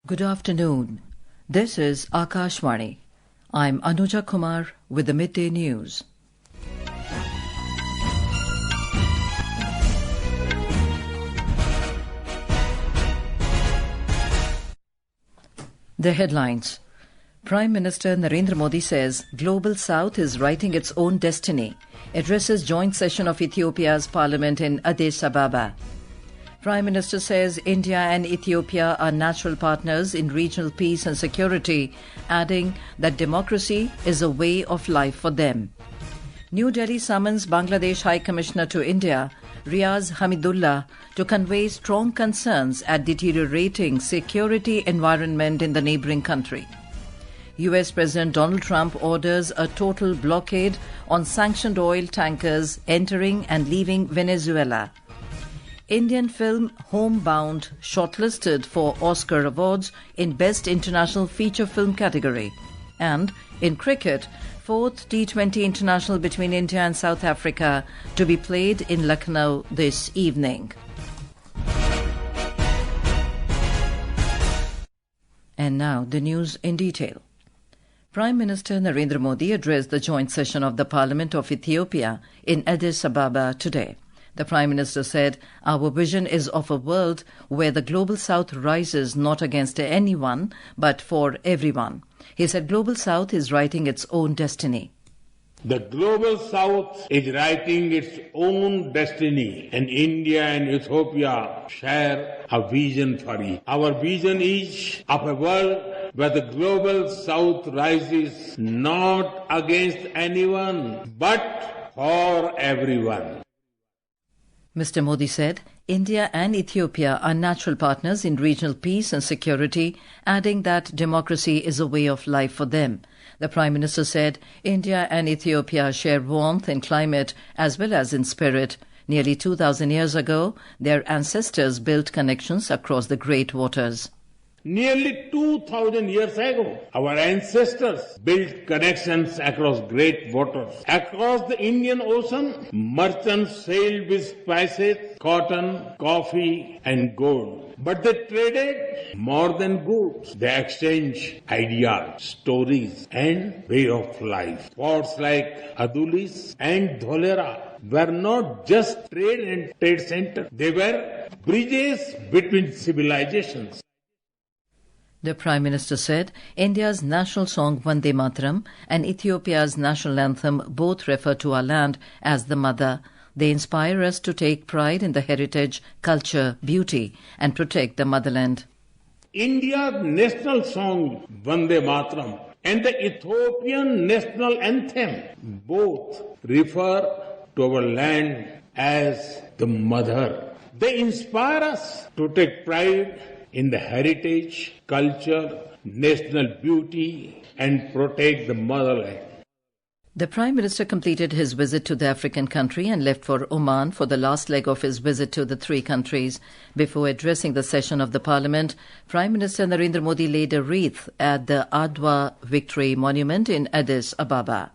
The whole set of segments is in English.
Good afternoon. This is Akashvani. I'm Anuja Kumar with the Midday News. The headlines. Prime Minister Narendra Modi says Global South is writing its own destiny, addresses Joint Session of Ethiopia's Parliament in Addis Ababa. Prime Minister says India and Ethiopia are natural partners in regional peace and security, adding that democracy is a way of life for them. New Delhi summons Bangladesh High Commissioner to India, Riaz Hamidullah, to convey strong concerns at deteriorating security environment in the neighbouring country. US President Donald Trump orders a total blockade on sanctioned oil tankers entering and leaving Venezuela. Indian film Homebound shortlisted for Oscar Awards in Best International Feature Film category. And in cricket, 4th T20 International between India and South Africa to be played in Lucknow this evening. And now the news in detail. Prime Minister Narendra Modi addressed the joint session of the Parliament of Ethiopia in Addis Ababa today. The Prime Minister said, "Our vision is of a world where the Global South rises not against anyone, but for everyone." He said Global South is writing its own destiny. The Global South is writing its own destiny, and India and Ethiopia share a vision for it. Our vision is of a world where the Global South rises not against anyone, but for everyone. Mr. Modi said India and Ethiopia are natural partners in regional peace and security, adding that democracy is a way of life for them. The Prime Minister said India and Ethiopia share warmth in climate as well as in spirit. Nearly 2,000 years ago, their ancestors built connections across the great waters. Nearly 2,000 years ago, our ancestors built connections across great waters. Across the Indian Ocean, merchants sailed with spices, cotton, coffee, and gold. But they traded more than goods. They exchanged ideas, stories, and way of life. Ports like Addis and Dholera were not just trade and trade centers. They were bridges between civilizations. The Prime Minister said India's national song Vande Mataram and Ethiopia's national anthem both refer to our land as the mother. They inspire us to take pride in the heritage, culture, beauty and protect the motherland. India's national song Vande Mataram and the Ethiopian national anthem both refer to our land as the mother. They inspire us to take pride in the heritage, culture, national beauty, and protect the motherland. The Prime Minister completed his visit to the African country and left for Oman for the last leg of his visit to the three countries. Before addressing the session of the Parliament, Prime Minister Narendra Modi laid a wreath at the Adwa Victory Monument in Addis Ababa.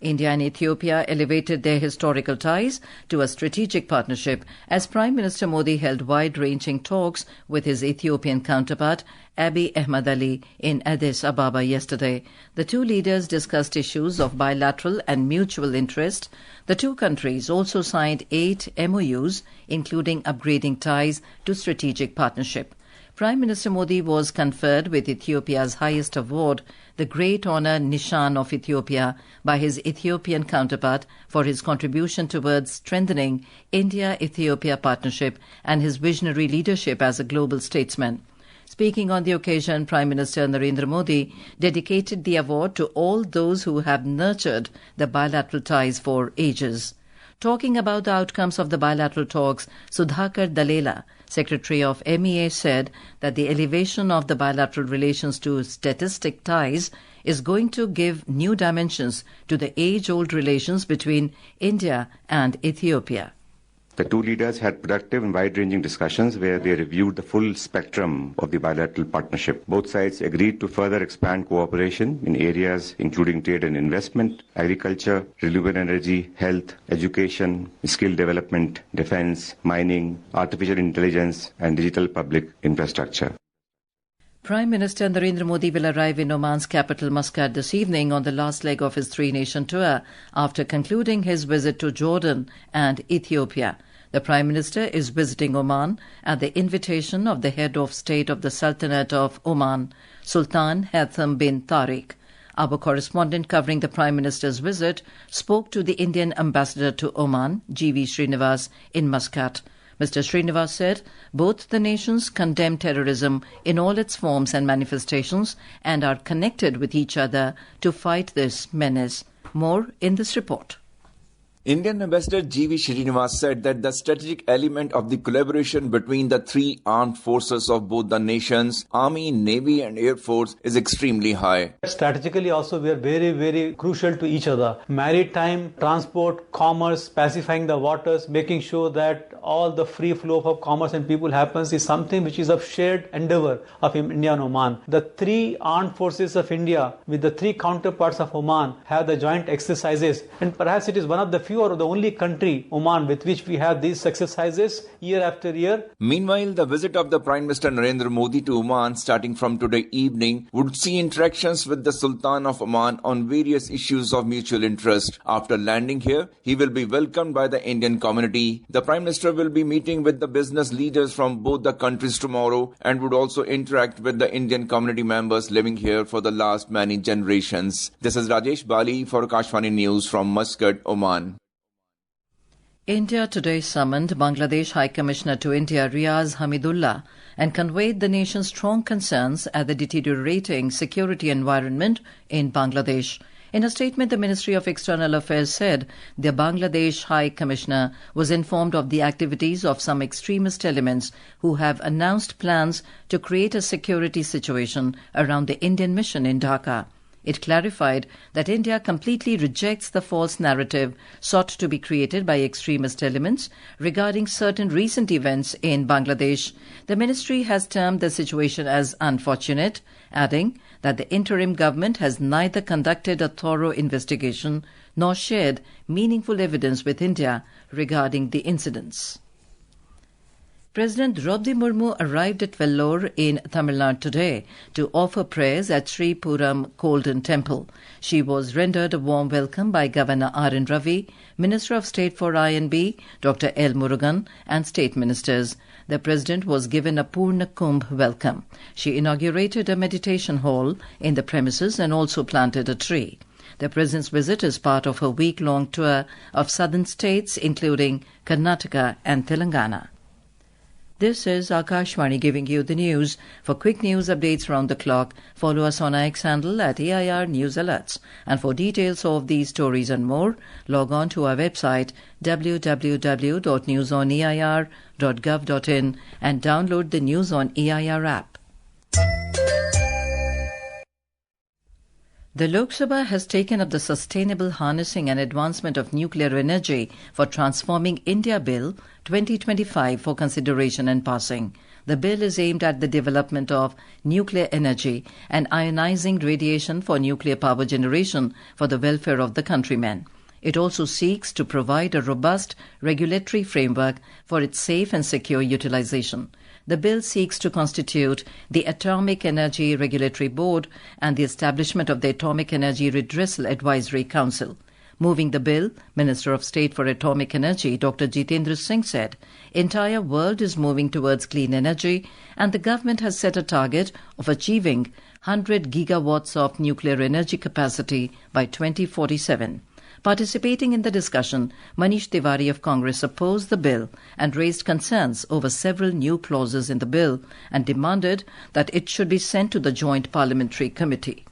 India and Ethiopia elevated their historical ties to a strategic partnership as Prime Minister Modi held wide-ranging talks with his Ethiopian counterpart Abiy Ahmed Ali in Addis Ababa yesterday. The two leaders discussed issues of bilateral and mutual interest. The two countries also signed 8 MOUs, including upgrading ties to strategic partnership. Prime Minister Modi was conferred with Ethiopia's highest award, the Great Honour Nishan of Ethiopia, by his Ethiopian counterpart for his contribution towards strengthening India-Ethiopia partnership and his visionary leadership as a global statesman. Speaking on the occasion, Prime Minister Narendra Modi dedicated the award to all those who have nurtured the bilateral ties for ages. Talking about the outcomes of the bilateral talks, Sudhakar Dalela, Secretary of MEA, said that the elevation of the bilateral relations to statistic ties is going to give new dimensions to the age-old relations between India and Ethiopia. The two leaders had productive and wide-ranging discussions where they reviewed the full spectrum of the bilateral partnership. Both sides agreed to further expand cooperation in areas including trade and investment, agriculture, renewable energy, health, education, skill development, defense, mining, artificial intelligence, and digital public infrastructure. Prime Minister Narendra Modi will arrive in Oman's capital Muscat this evening on the last leg of his three-nation tour after concluding his visit to Jordan and Ethiopia. The Prime Minister is visiting Oman at the invitation of the head of state of the Sultanate of Oman, Sultan Haitham bin Tariq. Our correspondent covering the Prime Minister's visit spoke to the Indian ambassador to Oman, G.V. Srinivas, in Muscat. Mr. Srinivas said both the nations condemn terrorism in all its forms and manifestations and are connected with each other to fight this menace. More in this report. Indian Ambassador G.V. Srinivas said that the strategic element of the collaboration between the three armed forces of both the nations, Army, Navy and Air Force, is extremely high. Strategically also we are very, very crucial to each other. Maritime, transport, commerce, pacifying the waters, making sure that all the free flow of commerce and people happens is something which is of shared endeavor of India and Oman. The three armed forces of India with the three counterparts of Oman have the joint exercises, and perhaps it is one of the few or the only country, Oman, with which we have these exercises year after year. Meanwhile, the visit of the Prime Minister Narendra Modi to Oman starting from today evening would see interactions with the Sultan of Oman on various issues of mutual interest. After landing here, he will be welcomed by the Indian community. The Prime Minister will be meeting with the business leaders from both the countries tomorrow and would also interact with the Indian community members living here for the last many generations. This is Rajesh Bali for Akashvani News from Muscat, Oman. India today summoned Bangladesh High Commissioner to India Riaz Hamidullah and conveyed the nation's strong concerns at the deteriorating security environment in Bangladesh. In a statement, the Ministry of External Affairs said the Bangladesh High Commissioner was informed of the activities of some extremist elements who have announced plans to create a security situation around the Indian mission in Dhaka. It clarified that India completely rejects the false narrative sought to be created by extremist elements regarding certain recent events in Bangladesh. The ministry has termed the situation as unfortunate, adding that the interim government has neither conducted a thorough investigation nor shared meaningful evidence with India regarding the incidents. President Draupadi Murmu arrived at Vellore in Tamil Nadu today to offer prayers at Sri Puram Golden Temple. She was rendered a warm welcome by Governor R.N. Ravi, Minister of State for I&B, Dr. L. Murugan, and state ministers. The President was given a Purna Kumbh welcome. She inaugurated a meditation hall in the premises and also planted a tree. The President's visit is part of her week-long tour of southern states, including Karnataka and Telangana. This is Akashvani giving you the news. For quick news updates round the clock, follow us on our X handle at AIR News Alerts. And for details of these stories and more, log on to our website www.newsoneir.gov.in and download the News on EIR app. The Lok Sabha has taken up the Sustainable Harnessing and Advancement of Nuclear Energy for Transforming India Bill 2025 for consideration and passing. The bill is aimed at the development of nuclear energy and ionizing radiation for nuclear power generation for the welfare of the countrymen. It also seeks to provide a robust regulatory framework for its safe and secure utilization. The bill seeks to constitute the Atomic Energy Regulatory Board and the establishment of the Atomic Energy Redressal Advisory Council. Moving the bill, Minister of State for Atomic Energy Dr. Jitendra Singh said, "Entire world is moving towards clean energy and the government has set a target of achieving 100 gigawatts of nuclear energy capacity by 2047. Participating in the discussion, Manish Tiwari of Congress opposed the bill and raised concerns over several new clauses in the bill and demanded that it should be sent to the Joint Parliamentary Committee.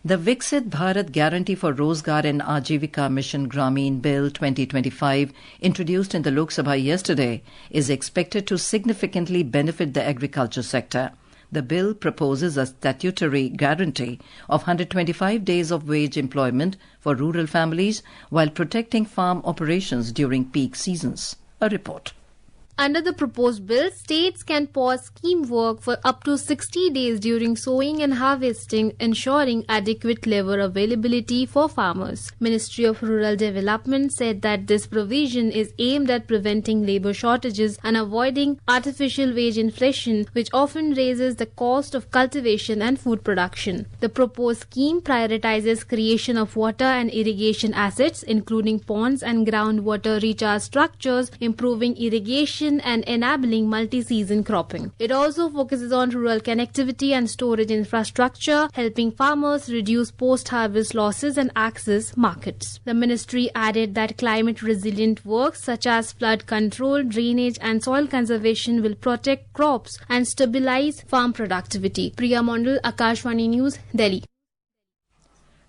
The Viksit Bharat Guarantee for Rozgar and Ajivika Mission Grameen Bill 2025, introduced in the Lok Sabha yesterday, is expected to significantly benefit the agriculture sector. The bill proposes a statutory guarantee of 125 days of wage employment for rural families while protecting farm operations during peak seasons. A report. Under the proposed bill, states can pause scheme work for up to 60 days during sowing and harvesting, ensuring adequate labour availability for farmers. Ministry of Rural Development said that this provision is aimed at preventing labour shortages and avoiding artificial wage inflation, which often raises the cost of cultivation and food production. The proposed scheme prioritizes creation of water and irrigation assets, including ponds and groundwater recharge structures, improving irrigation and enabling multi-season cropping. It also focuses on rural connectivity and storage infrastructure, helping farmers reduce post-harvest losses and access markets. The ministry added that climate-resilient works such as flood control, drainage and soil conservation will protect crops and stabilize farm productivity. Priya Mondal, Akashvani News, Delhi.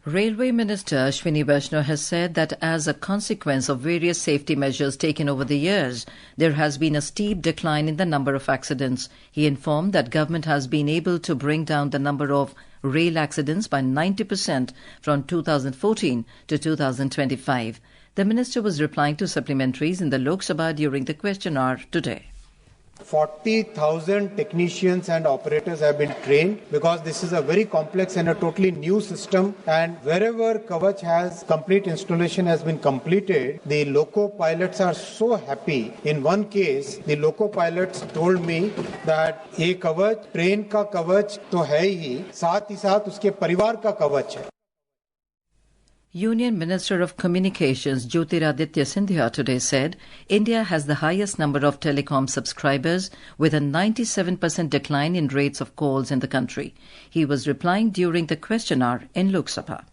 Railway Minister Ashwini Vaishnaw has said that as a consequence of various safety measures taken over the years, there has been a steep decline in the number of accidents. He informed that government has been able to bring down the number of rail accidents by 90% from 2014 to 2025. The minister was replying to supplementaries in the Lok Sabha during the question hour today. 40,000 technicians and operators have been trained because this is a very complex and a totally new system, and wherever Kavach has complete installation has been completed, the loco pilots are so happy. In one case, the loco pilots told me that ये कवच train का कवच तो है ही साथ उसके परिवार का कवच है. Union Minister of Communications Jyotiraditya Scindia today said India has the highest number of telecom subscribers with a 97% decline in rates of calls in the country. He was replying during the question hour in Lok Sabha.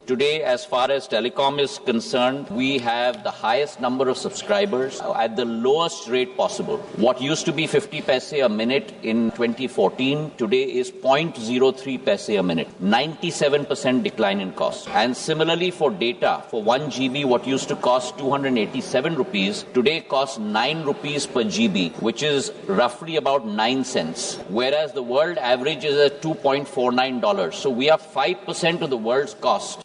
Today, as far as telecom is concerned, we have the highest number of subscribers at the lowest rate possible. What used to be 50 paise a minute in 2014, today is 0.03 paise a minute. 97% decline in cost. And similarly for data, for 1 GB, what used to cost 287 rupees, today costs 9 rupees per GB, which is roughly about 9 cents. Whereas the world average is at $2.49. So we are 5% of the world's cost.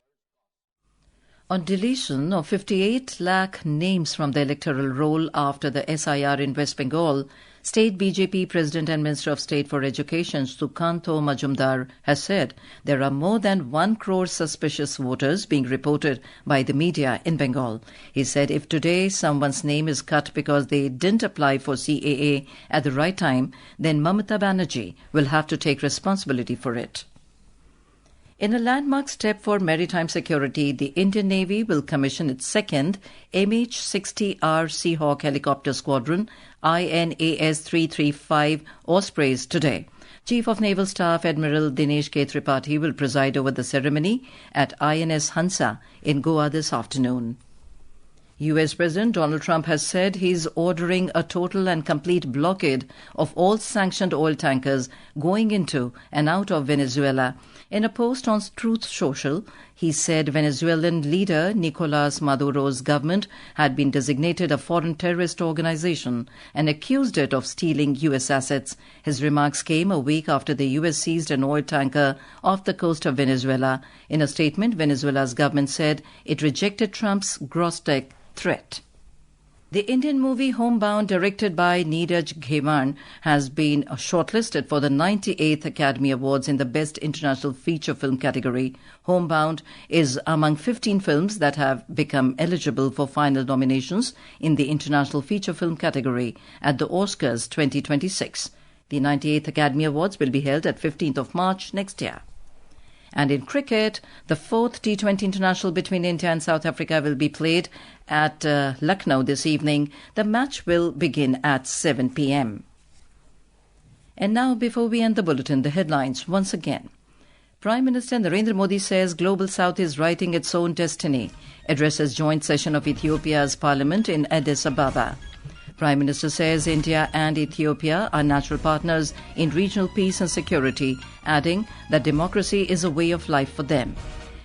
On deletion of 58 lakh names from the electoral roll after the SIR in West Bengal, State BJP President and Minister of State for Education Sukanto Majumdar has said there are more than 1 crore suspicious voters being reported by the media in Bengal. He said if today someone's name is cut because they didn't apply for CAA at the right time, then Mamata Banerjee will have to take responsibility for it. In a landmark step for maritime security, the Indian Navy will commission its second MH-60R Seahawk helicopter squadron, INAS 335 Ospreys, today. Chief of Naval Staff Admiral Dinesh K. Tripathi will preside over the ceremony at INS Hansa in Goa this afternoon. US President Donald Trump has said he's ordering a total and complete blockade of all sanctioned oil tankers going into and out of Venezuela. In a post on Truth Social, he said Venezuelan leader Nicolas Maduro's government had been designated a foreign terrorist organization and accused it of stealing US assets. His remarks came a week after the US seized an oil tanker off the coast of Venezuela. In a statement, Venezuela's government said it rejected Trump's grotesque threat. The Indian movie Homebound, directed by Neeraj Ghewan, has been shortlisted for the 98th Academy Awards in the Best International Feature Film category. Homebound is among 15 films that have become eligible for final nominations in the International Feature Film category at the Oscars 2026. The 98th Academy Awards will be held at 15th of March next year. And in cricket, the 4th T20 International between India and South Africa will be played at Lucknow this evening. The match will begin at 7 p.m. And now, before we end the bulletin, the headlines once again. Prime Minister Narendra Modi says Global South is writing its own destiny. Addresses Joint Session of Ethiopia's Parliament in Addis Ababa. Prime Minister says India and Ethiopia are natural partners in regional peace and security, adding that democracy is a way of life for them.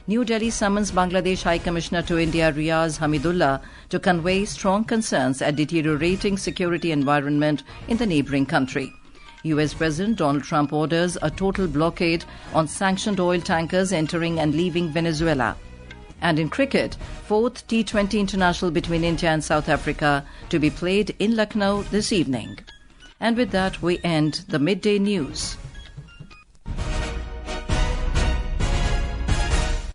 New Delhi summons Bangladesh High Commissioner to India Riaz Hamidullah to convey strong concerns at deteriorating security environment in the neighbouring country. US President Donald Trump orders a total blockade on sanctioned oil tankers entering and leaving Venezuela. And in cricket, 4th T20 International between India and South Africa to be played in Lucknow this evening. And with that, we end the midday news.